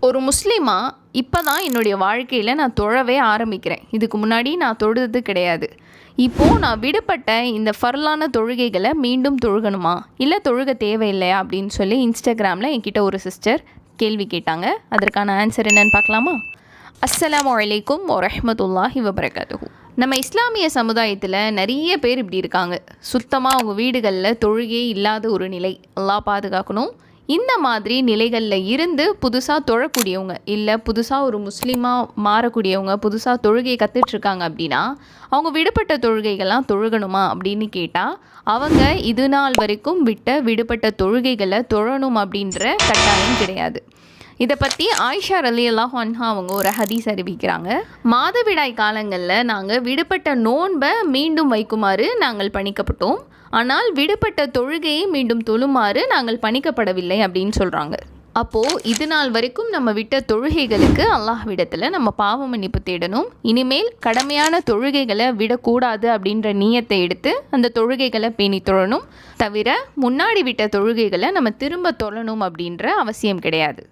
ஒரு முஸ்லீமா இப்போ தான் என்னுடைய வாழ்க்கையில் நான் தொழவே ஆரம்பிக்கிறேன். இதுக்கு முன்னாடி நான் தொழுது கிடையாது. இப்போது நான் விடுபட்ட இந்த ஃபர்லான தொழுகைகளை மீண்டும் தொழுகணுமா, இல்லை தொழுக தேவையில்லையா அப்படின்னு சொல்லி இன்ஸ்டாகிராமில் என்கிட்ட ஒரு சிஸ்டர் கேள்வி கேட்டாங்க. அதற்கான ஆன்சர் என்னன்னு பார்க்கலாமா? அஸ்ஸலாமு அலைக்கும் வரஹ்மத்துல்லாஹி வபரகாத்துஹு. நம்ம இஸ்லாமிய சமுதாயத்தில் நிறைய பேர் இப்படி இருக்காங்க. சுத்தமாக அவங்க வீடுகளில் தொழுகையே இல்லாத ஒரு நிலை. அல்லாஹ் பாதுகாக்கணும். இந்த மாதிரி நிலைகளில் இருந்து புதுசாக தொழக்கூடியவங்க, இல்லை புதுசாக ஒரு முஸ்லீமாக மாறக்கூடியவங்க புதுசாக தொழுகையை கற்றுட்ருக்காங்க அப்படின்னா அவங்க விடுபட்ட தொழுகைகள்லாம் தொழுகணுமா அப்படின்னு கேட்டால் அவங்க இது நாள் வரைக்கும் விடுபட்ட தொழுகைகளை தொழணும் அப்படின்ற கட்டாயம் கிடையாது. இதை பற்றி ஆயிஷா ரலியல்லாஹு அன்ஹா அவங்க ஒரு ஹதீஸ் அறிவிக்கிறாங்க. மாதவிடாய் காலங்களில் நாங்கள் விடுபட்ட நோன்பை மீண்டும் வைக்குமாறு நாங்கள் பணிக்கப்பட்டோம். ஆனால் விடுபட்ட தொழுகையை மீண்டும் தொழுமாறு நாங்கள் பணிக்கப்படவில்லை அப்படின்னு சொல்கிறாங்க. அப்போது இது நாள் வரைக்கும் நம்ம விட்ட தொழுகைகளுக்கு அல்லாஹ்விடத்தில் நம்ம பாவ மன்னிப்பு தேடணும். இனிமேல் கடமையான தொழுகைகளை விடக்கூடாது அப்படின்ற நியத்தை எடுத்து அந்த தொழுகைகளை பேணி தொழணும். தவிர முன்னாடி விட்ட தொழுகைகளை நம்ம திரும்ப தொழணும் அப்படின்ற அவசியம் கிடையாது.